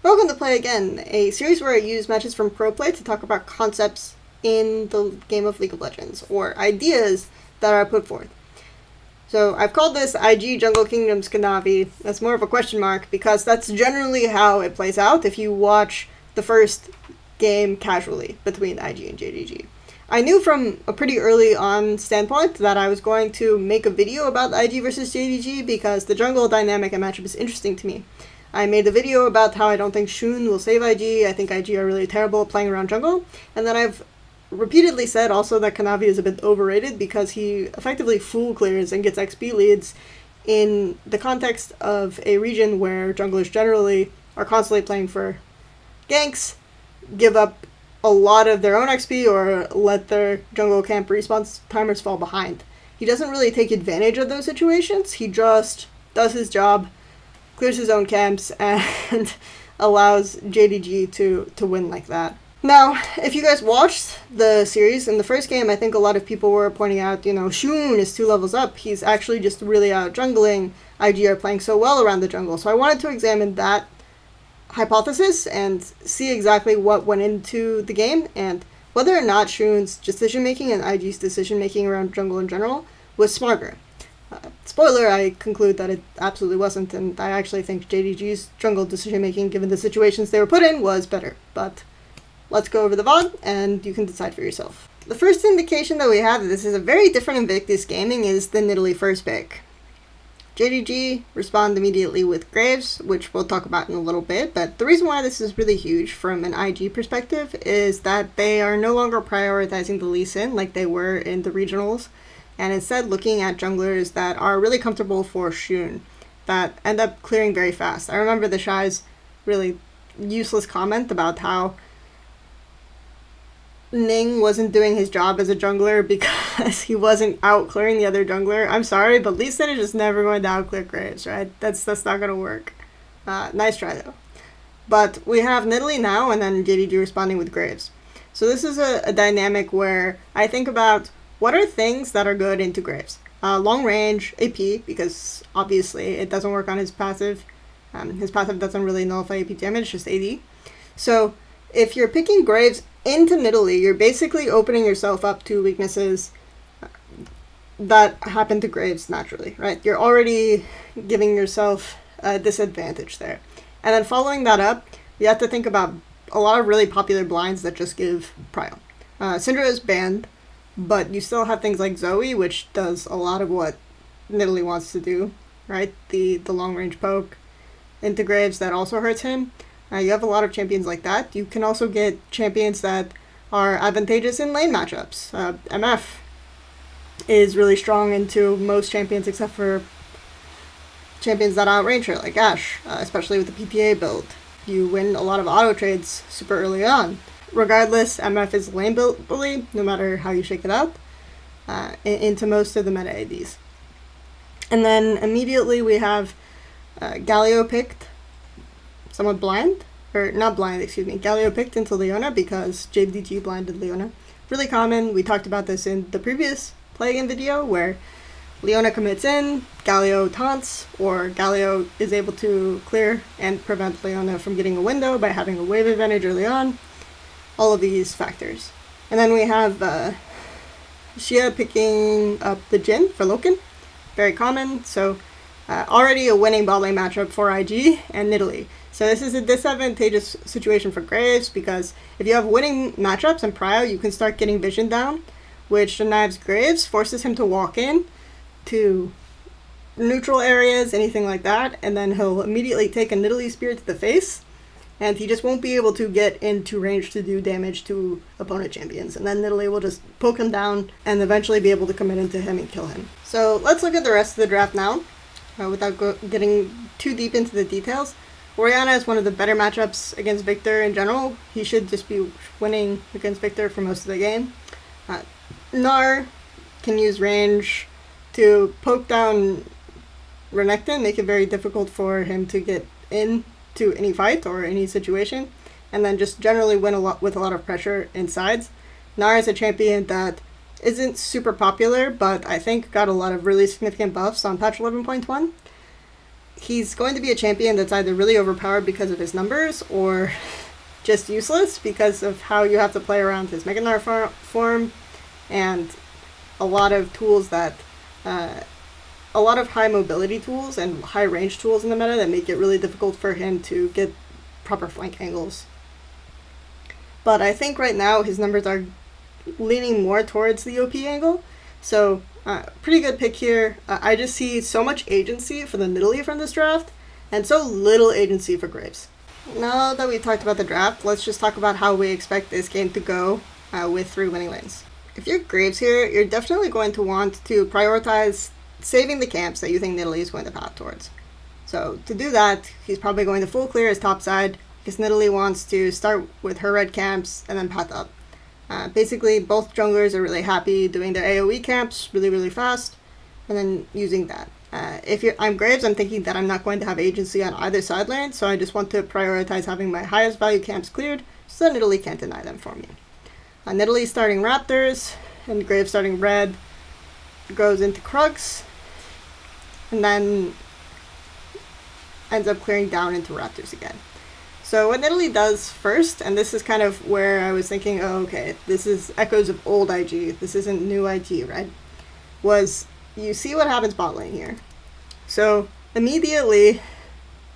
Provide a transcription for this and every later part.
Welcome to Play Again, a series where I use matches from Pro Play to talk about concepts in the game of League of Legends, or ideas that are put forth. So I've called this IG Jungle Kingdoms Kanavi. That's more of a question mark, because that's generally how it plays out if you watch the first game casually between IG and JDG. I knew from a pretty early on standpoint that I was going to make a video about IG versus JDG because the jungle dynamic and matchup is interesting to me. I made a video about how I don't think Shun will save IG. I think IG are really terrible at playing around jungle. And then I've repeatedly said also that Kanavi is a bit overrated because he effectively full clears and gets XP leads in the context of a region where junglers generally are constantly playing for ganks, give up a lot of their own XP, or let their jungle camp response timers fall behind. He doesn't really take advantage of those situations. He just does his job, clears his own camps, and allows JDG to win like that. Now, if you guys watched the series, in the first game, I think a lot of people were pointing out, Shun is 2 levels up. He's actually just really out jungling. IG are playing so well around the jungle. So I wanted to examine that hypothesis and see exactly what went into the game and whether or not Shun's decision-making and IG's decision-making around jungle in general was smarter. Spoiler, I conclude that it absolutely wasn't, and I actually think JDG's jungle decision-making, given the situations they were put in, was better. But let's go over the VOD, and you can decide for yourself. The first indication that we have that this is a very different Invictus gaming is the Nidalee first pick. JDG respond immediately with Graves, which we'll talk about in a little bit, but the reason why this is really huge from an IG perspective is that they are no longer prioritizing the Lee Sin like they were in the regionals, and instead looking at junglers that are really comfortable for Shun, that end up clearing very fast. I remember the Shy's really useless comment about how Ning wasn't doing his job as a jungler because he wasn't out clearing the other jungler. I'm sorry, but Lee Sin is just never going to out clear Graves, right? That's not going to work. Nice try, though. But we have Nidalee now, and then JDG responding with Graves. So this is a dynamic where I think about what are things that are good into Graves. Long range, AP, because obviously it doesn't work on his passive. His passive doesn't really nullify AP damage, just AD. So if you're picking Graves into Nidalee, you're basically opening yourself up to weaknesses that happen to Graves naturally, right? You're already giving yourself a disadvantage there. And then following that up, you have to think about a lot of really popular blinds that just give prio. Syndra is banned, but you still have things like Zoe, which does a lot of what Nidalee wants to do, right? The long range poke into Graves that also hurts him. You have a lot of champions like that. You can also get champions that are advantageous in lane matchups. MF is really strong into most champions except for champions that outrange her, like Ashe, especially with the PPA build. You win a lot of auto trades super early on. Regardless, MF is lane bully, no matter how you shake it out, into most of the meta ADs. And then immediately we have Galio picked, somewhat blind, or not blind, excuse me. Galio picked into Leona because JDG blinded Leona. Really common. We talked about this in the previous Play Again video where Leona commits in, Galio taunts, or Galio is able to clear and prevent Leona from getting a window by having a wave advantage early on. All of these factors. And then we have Xia picking up the Jhin for Loken. Very common. So already a winning bot lane matchup for IG and Nidalee. So this is a disadvantageous situation for Graves because if you have winning matchups and prio, you can start getting vision down, which denies Graves, forces him to walk in to neutral areas, anything like that, and then he'll immediately take a Nidalee spear to the face, and he just won't be able to get into range to do damage to opponent champions. And then Nidalee will just poke him down and eventually be able to commit into him and kill him. So let's look at the rest of the draft now, without getting too deep into the details. Orianna is one of the better matchups against Victor in general. He should just be winning against Victor for most of the game. Gnar can use range to poke down Renekton, make it very difficult for him to get into any fight or any situation, and then just generally win with a lot of pressure in sides. Gnar is a champion that isn't super popular, but I think got a lot of really significant buffs on patch 11.1. he's going to be a champion that's either really overpowered because of his numbers or just useless because of how you have to play around his Mega Gnar form and a lot of tools that a lot of high mobility tools and high range tools in the meta that make it really difficult for him to get proper flank angles. But I think right now his numbers are leaning more towards the OP angle, so pretty good pick here. I just see so much agency for the Nidalee from this draft and so little agency for Graves. Now that we talked about the draft, let's just talk about how we expect this game to go with 3 winning lanes. If you're Graves here, you're definitely going to want to prioritize saving the camps that you think Nidalee is going to path towards. So to do that, he's probably going to full clear his top side, because Nidalee wants to start with her red camps and then path up. Basically, both junglers are really happy doing their AoE camps really fast, and then using that. I'm Graves, I'm thinking that I'm not going to have agency on either side lane, so I just want to prioritize having my highest value camps cleared, so Nidalee can't deny them for me. Nidalee starting Raptors, and Graves starting red, goes into Krugs, and then ends up clearing down into Raptors again. So what Nidalee does first, and this is kind of where I was thinking, oh, okay, this is echoes of old IG, this isn't new IG, right? Was you see what happens bot lane here. So immediately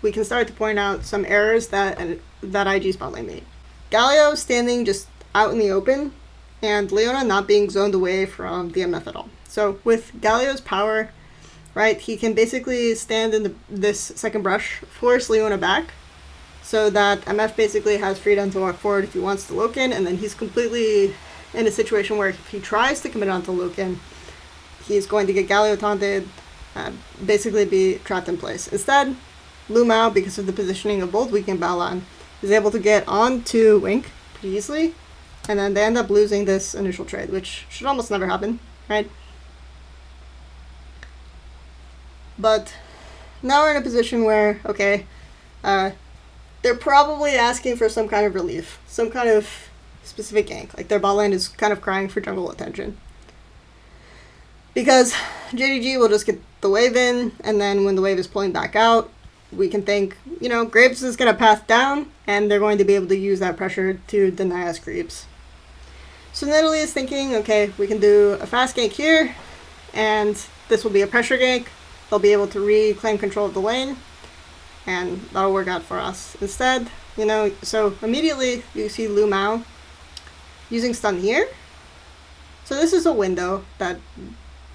we can start to point out some errors that IG's bot lane made. Galio standing just out in the open, and Leona not being zoned away from the MF at all. So with Galio's power, right, he can basically stand in this second brush, force Leona back, so that MF basically has freedom to walk forward if he wants to Loken, and then he's completely in a situation where if he tries to commit onto Loken, he's going to get Galio taunted, basically be trapped in place. Instead, Lu Mao, because of the positioning of both Weak and Balan, is able to get onto Wink pretty easily, and then they end up losing this initial trade, which should almost never happen, right? But now we're in a position where, okay, they're probably asking for some kind of relief, some kind of specific gank. Like their bot lane is kind of crying for jungle attention. Because JDG will just get the wave in, and then when the wave is pulling back out, we can think, you know, Graves is going to path down, and they're going to be able to use that pressure to deny us creeps. So Nidalee is thinking, okay, we can do a fast gank here, and this will be a pressure gank. They'll be able to reclaim control of the lane, and that'll work out for us. Instead, you know, so immediately you see Lu Mao using stun here. So this is a window that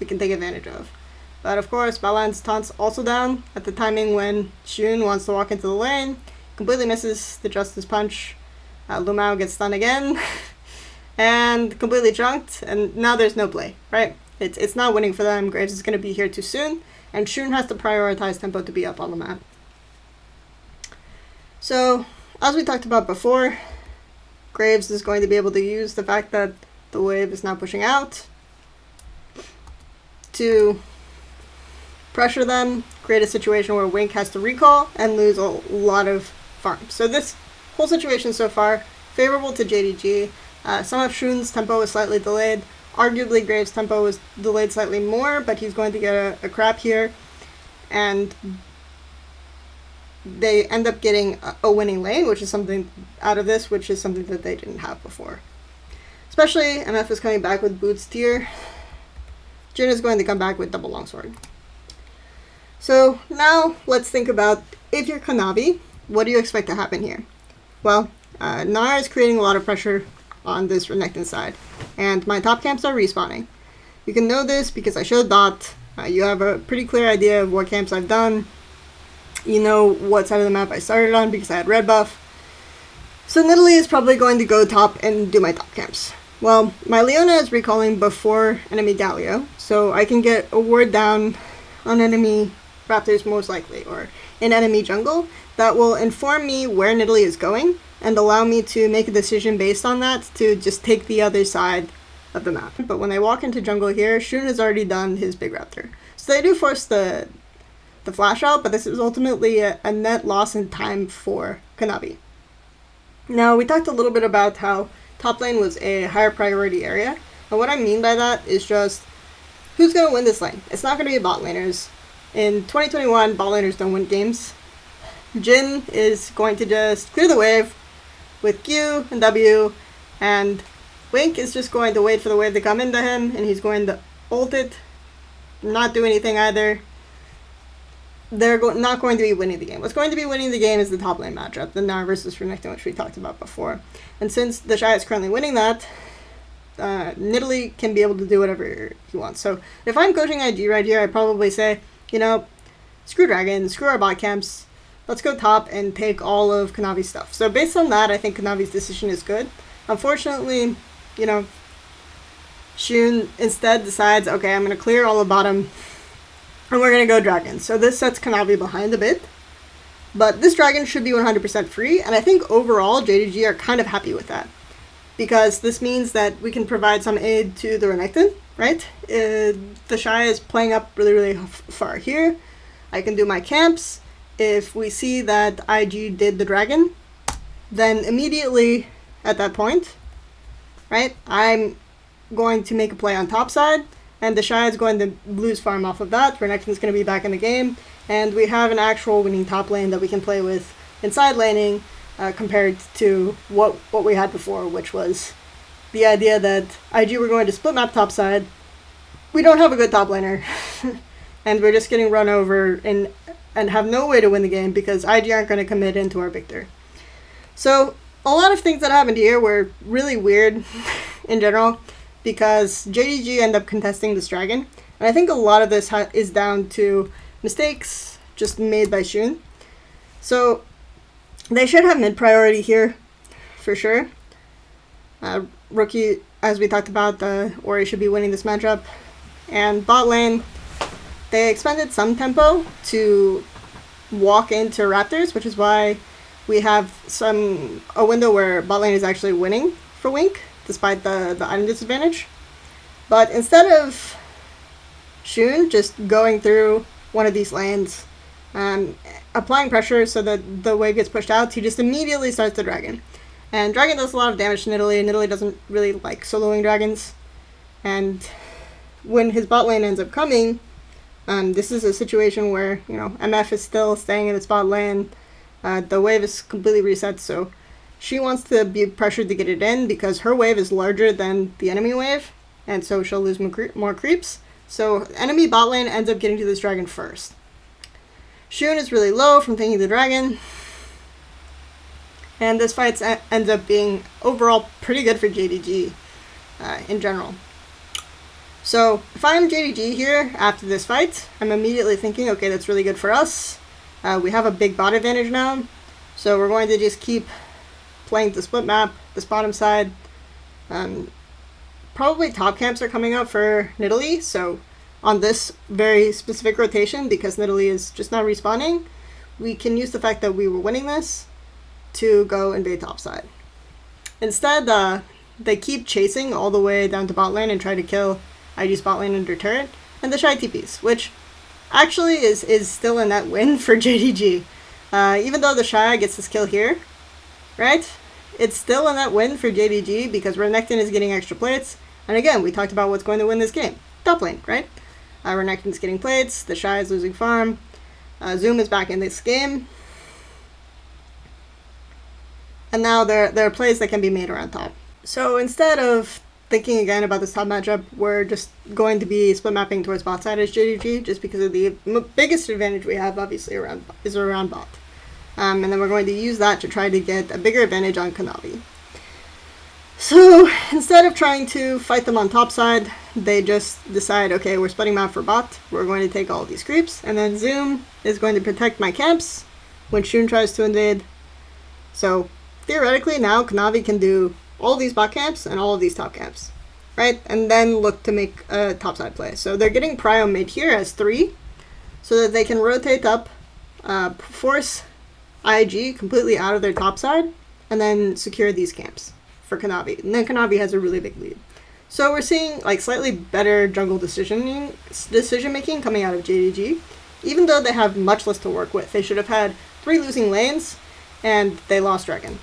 we can take advantage of. But of course, Balan's taunt's also down at the timing when Shun wants to walk into the lane, completely misses the Justice Punch. Lu Mao gets stunned again, and completely chunked, and now there's no play, right? It's not winning for them. Graves is going to be here too soon, and Shun has to prioritize tempo to be up on the map. So, as we talked about before, Graves is going to be able to use the fact that the wave is now pushing out to pressure them, create a situation where Wink has to recall and lose a lot of farm. So this whole situation so far, favorable to JDG. Some of Shun's tempo is slightly delayed. Arguably Graves' tempo is delayed slightly more, but he's going to get a crap here. And they end up getting a winning lane, which is something out of this, which is something that they didn't have before. Especially MF is coming back with boots tier. Jin is going to come back with double longsword. So now let's think about, if you're Kanavi, what do you expect to happen here? Well, Nara is creating a lot of pressure on this Renekton side, and my top camps are respawning. You can know this because I showed Dot. You have a pretty clear idea of what camps I've done. You know what side of the map I started on because I had red buff. So Nidalee is probably going to go top and do my top camps. Well, my Leona is recalling before enemy Galio, so I can get a ward down on enemy Raptors most likely, or in enemy jungle, that will inform me where Nidalee is going and allow me to make a decision based on that to just take the other side of the map. But when I walk into jungle here, Shun has already done his big raptor. So they do force the flash out, but this is ultimately a net loss in time for Kanavi. Now, we talked a little bit about how top lane was a higher priority area, and what I mean by that is just who's going to win this lane. It's not going to be bot laners. In 2021, bot laners don't win games. Jin is going to just clear the wave with Q and W, and Wink is just going to wait for the wave to come into him, and he's going to ult it, not do anything either. They're not going to be winning the game. What's going to be winning the game is the top lane matchup, the Gnar versus Renekton, which we talked about before. And since the Shy is currently winning that, Nidalee can be able to do whatever he wants. So if I'm coaching IG right here, I'd probably say, you know, screw Dragon, screw our bot camps, let's go top and take all of Kanavi's stuff. So based on that, I think Kanavi's decision is good. Unfortunately, you know, Shun instead decides, okay, I'm going to clear all the bottom, and we're going to go Dragon. So this sets Kanavi behind a bit. But this Dragon should be 100% free, and I think overall JDG are kind of happy with that. Because this means that we can provide some aid to the Renekton, right? The Shy is playing up really, really far here. I can do my camps. If we see that IG did the Dragon, then immediately at that point, right, I'm going to make a play on top side, and the Shy is going to lose farm off of that. Renekton's going to be back in the game, and we have an actual winning top lane that we can play with in side laning, compared to what we had before, which was the idea that IG were going to split map top side. We don't have a good top laner, and we're just getting run over and have no way to win the game because IG aren't going to commit into our victor. So a lot of things that happened here were really weird in general, because JDG end up contesting this Dragon, and I think a lot of this is down to mistakes just made by Shun. So they should have mid priority here, for sure. Rookie, as we talked about, the Ori should be winning this matchup. And bot lane, they expended some tempo to walk into Raptors, which is why we have a window where bot lane is actually winning for Wink, despite the item disadvantage. But instead of Shun just going through one of these lanes, applying pressure so that the wave gets pushed out, he just immediately starts the Dragon. And Dragon does a lot of damage to Nidalee. Nidalee doesn't really like soloing Dragons. And when his bot lane ends up coming, this is a situation where, you know, MF is still staying in its bot lane. The wave is completely reset, so she wants to be pressured to get it in because her wave is larger than the enemy wave, and so she'll lose more creeps. So enemy bot lane ends up getting to this Dragon first. Shun is really low from taking the Dragon, and this fight ends up being overall pretty good for JDG in general. So if I'm JDG here after this fight, I'm immediately thinking, okay, that's really good for us. We have a big bot advantage now, so we're going to just keep playing the split map, this bottom side. Probably top camps are coming up for Nidalee, so on this very specific rotation, because Nidalee is just not respawning, we can use the fact that we were winning this to go invade top side. Instead, they keep chasing all the way down to bot lane and try to kill IG's bot lane under turret, and the Shy TPs, which actually is still a net win for JDG. Even though the Shy gets this kill here, right? It's still a net win for JDG because Renekton is getting extra plates. And again, we talked about what's going to win this game. Top lane, right? Renekton's getting plates, the Shy is losing farm, Zoom is back in this game. And now there are plays that can be made around top. So instead of thinking again about this top matchup, we're just going to be split mapping towards bot side as JDG, just because of the biggest advantage we have, obviously, around bot. And then we're going to use that to try to get a bigger advantage on Kanavi. So instead of trying to fight them on top side, they just decide, okay, we're splitting map for bot, we're going to take all these creeps, and then Zoom is going to protect my camps when Shun tries to invade. So theoretically now Kanavi can do all these bot camps and all of these top camps, right? And then look to make a topside play. So they're getting Prio mid here as 3, so that they can rotate up, force IG completely out of their topside, and then secure these camps for Kanavi. And then Kanavi has a really big lead. So we're seeing like slightly better jungle decision making coming out of JDG, even though they have much less to work with. They should have had 3 losing lanes, and they lost Dragon.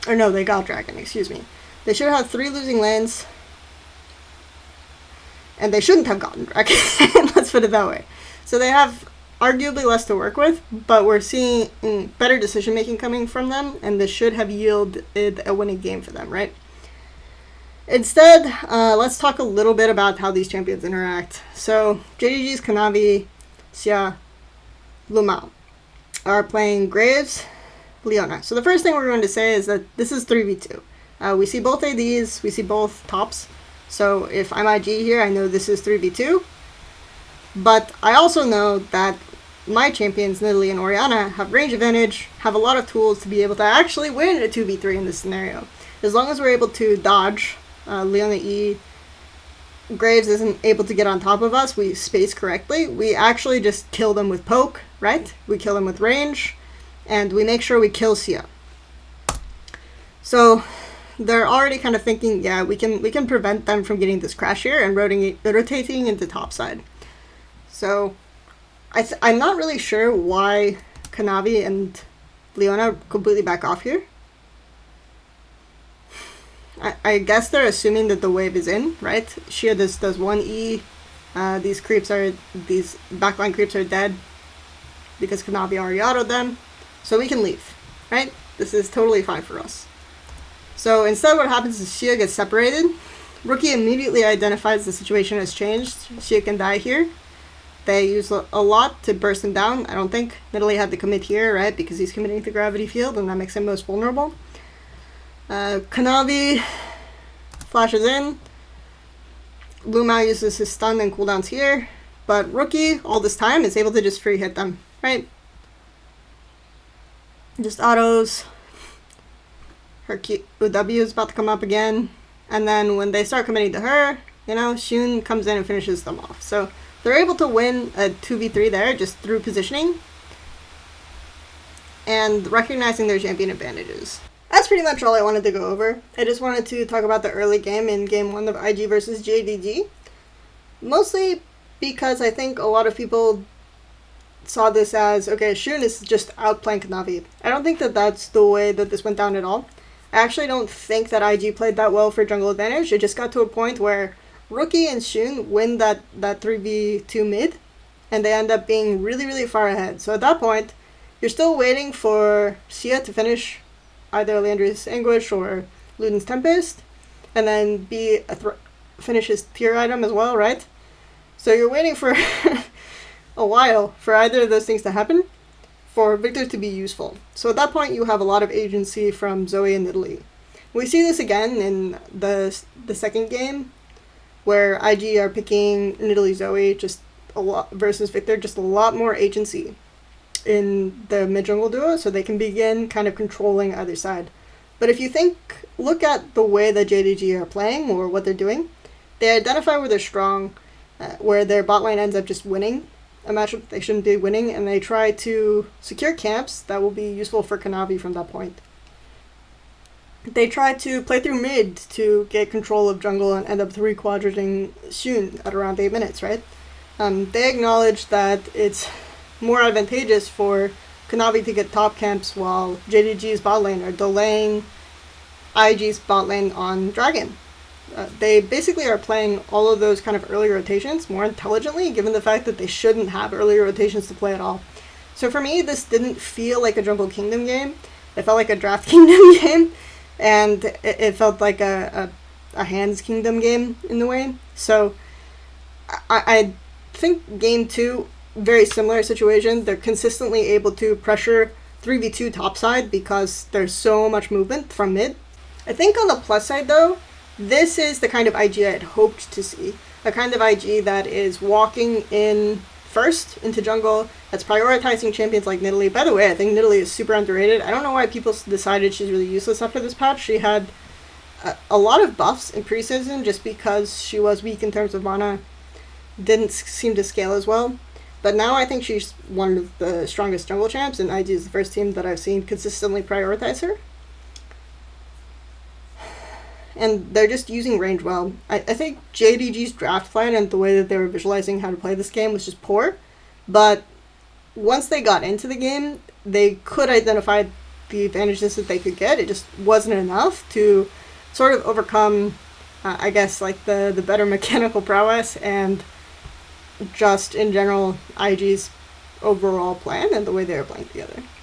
Or no, they got Dragon, excuse me. They should have had 3 losing lanes, And they shouldn't have gotten Dragon. Let's put it that way. So they have arguably less to work with, but we're seeing better decision making coming from them, and this should have yielded a winning game for them, right? Instead, let's talk a little bit about how these champions interact. So JDG's Kanavi, Xia, Lumao are playing Graves, Leona. So the first thing we're going to say is that this is 3v2. We see both ADs, we see both tops. So if I'm IG here, I know this is 3v2. But I also know that my champions, Nidalee and Orianna, have range advantage, have a lot of tools to be able to actually win a 2v3 in this scenario. As long as we're able to dodge Leona E, Graves isn't able to get on top of us, we space correctly, we actually just kill them with poke, right? We kill them with range, and we make sure we kill Xia. So they're already kind of thinking, yeah, we can prevent them from getting this crash here and rotating into top side. So I'm not really sure why Kanavi and Leona completely back off here. I guess they're assuming that the wave is in, right? Xia does 1E. These backline creeps are dead because Kanavi already autoed them. So we can leave, right? This is totally fine for us. So instead what happens is Xia gets separated. Rookie immediately identifies the situation has changed. Xia can die here. They use a lot to burst him down. I don't think Nidalee had to commit here, right? Because he's committing to gravity field and that makes him most vulnerable. Kanavi flashes in. Lumao uses his stun and cooldowns here. But Rookie, all this time, is able to just free hit them, right? Just autos. Her QW is about to come up again. And then when they start committing to her, Xun comes in and finishes them off. So they're able to win a 2v3 there just through positioning and recognizing their champion advantages. That's pretty much all I wanted to go over. I just wanted to talk about the early game in Game 1 of IG versus JDG. Mostly because I think a lot of people saw this as, okay, Xun is just outplaying Kanavi. I don't think that that's the way that this went down at all. I actually don't think that IG played that well for jungle advantage. It just got to a point where Rookie and Xun win that 3v2 mid, and they end up being really, really far ahead. So at that point, you're still waiting for Xia to finish either Leandri's Anguish or Luden's Tempest, and then finish his tier item as well, right? So you're waiting for a while for either of those things to happen, for Victor to be useful. So at that point, you have a lot of agency from Zoe and Nidalee. We see this again in the second game, where IG are picking Nidalee Zoe just a lot versus Victor, just a lot more agency in the mid-jungle duo, so they can begin kind of controlling either side. But if you look at the way that JDG are playing or what they're doing, they identify where they're strong, where their bot lane ends up just winning a matchup they shouldn't be winning, and they try to secure camps that will be useful for Kanavi from that point. They try to play through mid to get control of jungle and end up 3-quadrating Xun at around 8 minutes, right? They acknowledge that it's more advantageous for Kanavi to get top camps while JDG's bot lane are delaying IG's bot lane on Dragon. They basically are playing all of those kind of early rotations more intelligently, given the fact that they shouldn't have early rotations to play at all. So for me, this didn't feel like a Jungle Kingdom game. It felt like a Draft Kingdom game, and it felt like a Hands Kingdom game in a way. So I think Game 2, very similar situation. They're consistently able to pressure 3v2 topside because there's so much movement from mid. I think on the plus side though, this is the kind of IG I had hoped to see. A kind of IG that is walking in first into jungle, that's prioritizing champions like Nidalee. By the way, I think Nidalee is super underrated. I don't know why people decided she's really useless after this patch. She had a lot of buffs in preseason just because she was weak in terms of mana. Didn't seem to scale as well. But now I think she's one of the strongest jungle champs, and IG is the first team that I've seen consistently prioritize her. And they're just using range well. I think JDG's draft plan and the way that they were visualizing how to play this game was just poor. But once they got into the game, they could identify the advantages that they could get. It just wasn't enough to sort of overcome I guess like the better mechanical prowess and just in general IG's overall plan and the way they were playing together.